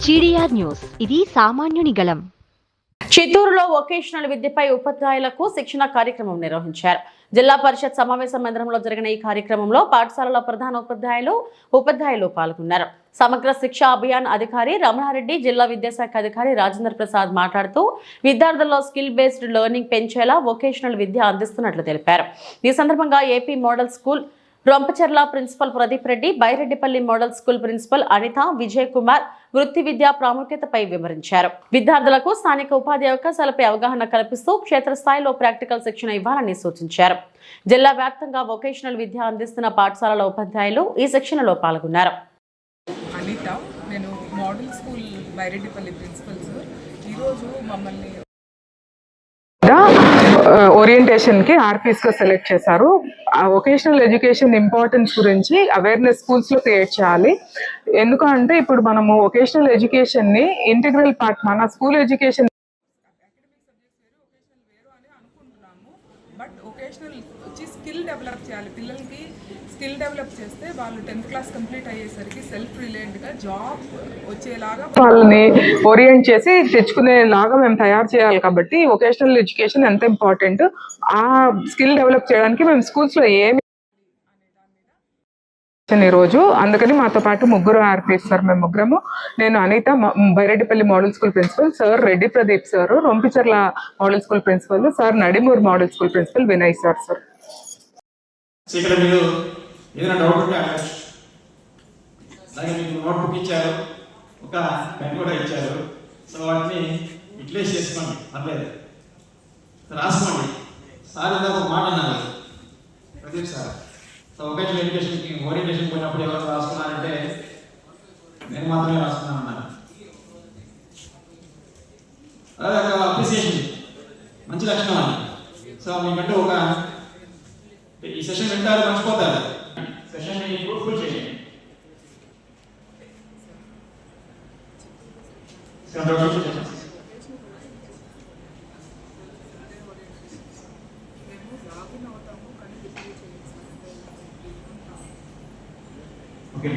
GDR news, ఇది సామాన్యుని గళం. చిత్తూరులో వొకేషనల్ విద్యపై ఉపాధ్యాయులకు శిక్షణ కార్యక్రమం నిర్వహించారు. జిల్లా పరిషత్ సమావేశ మందిరంలో జరిగిన ఈ కార్యక్రమంలో పాఠశాలల ప్రధాన ఉపాధ్యాయులు పాల్గొన్నారు. సమగ్ర శిక్ష అభియాన్ అధికారి రమణారెడ్డి, జిల్లా విద్యాశాఖ అధికారి రాజేంద్ర ప్రసాద్ మాట్లాడుతూ విద్యార్థుల్లో స్కిల్ బేస్డ్ లెర్నింగ్ పెంచేలా వొకేషనల్ విద్య అందిస్తున్నట్లు తెలిపారు. ఈ సందర్భంగా AP model school Rompicherla principal Pradeep Reddy, Baireddipalli model school principal Anitha, Vijay Kumar వృత్తి విద్యా ప్రాముఖ్యతపై వివరించారు. విద్యార్థులకు స్థానిక ఉపాధి అవకాశాలపై అవగాహన కల్పిస్తూ క్షేత్రస్థాయిలో ప్రాక్టికల్ శిక్షణ ఇవ్వాలని సూచించారు. జిల్లా వ్యాప్తంగా వొకేషనల్ విద్య అందిస్తున్న పాఠశాలల ఉపాధ్యాయులు ఈ శిక్షణలో పాల్గొన్నారు. అనిత, నేను model school Baireddipalli principal sir. ఈరోజు మమ్మల్ని ఓరియంటేషన్కి ఆర్పీస్గా సెలెక్ట్ చేశారు. వొకేషనల్ ఎడ్యుకేషన్ ఇంపార్టెన్స్ గురించి అవేర్నెస్ స్కూల్స్లో క్రియేట్ చేయాలి. ఎందుకంటే ఇప్పుడు మనము వొకేషనల్ ఎడ్యుకేషన్ని ఇంటిగ్రల్ పార్ట్, మన స్కూల్ ఎడ్యుకేషన్ బట్ వొకేషనల్ వచ్చి స్కిల్ డెవలప్ చేయాలి. పిల్లలకి స్కిల్ డెవలప్ చేస్తే వాళ్ళు 10th క్లాస్ కంప్లీట్ అయ్యేసరికి సెల్ఫ్ రిలయంట్గా జాబ్ వచ్చేలాగా వాళ్ళని ఓరియంట్ చేసి తెచ్చుకునేలాగా మేము తయారు చేయాలి. కాబట్టి వొకేషనల్ ఎడ్యుకేషన్ ఎంత ఇంపార్టెంట్, ఆ స్కిల్ డెవలప్ చేయడానికి మేము స్కూల్స్లో ఏమి ఈరోజు అందుకని మాతో పాటు ముగ్గురు ఆర్పీస్ సార్, మేము ముగ్గురము. నేను Anitha, Byreddipalli model school principal sir, Reddy Pradeep sir Rompicherla model school principal sir, Nadimur model school principal Vinay sir. ఇక్కడ మీరు ఏదైనా డౌట్ ఉంటే అడగచ్చు. అలాగే మీకు నోట్బుక్ ఇచ్చారు, ఒక పెన్ కూడా ఇచ్చారు. సో వాటిని యూటిలైజ్ చేసుకోండి, పర్లేదు, రాసుకోండి. సార్ ఇందాక ఒక మాట అన్నారు ప్రదీప్ సార్. సో వొకేషనల్ ఎడ్యుకేషన్కి ఓరియంటేషన్ పోయినప్పుడు ఎవరు రాసుకున్నారంటే నేను మాత్రమే రాసుకున్నాను అన్నారు. అదే ఒక అప్రిసియేషన్, మంచి లక్షణం అని. సో మీకంటూ ఒక ఈ సెషన్ వింటారు, మర్చిపోతారు. సెషన్ని ఫ్రూట్ఫుల్ చేయండి. ఓకే.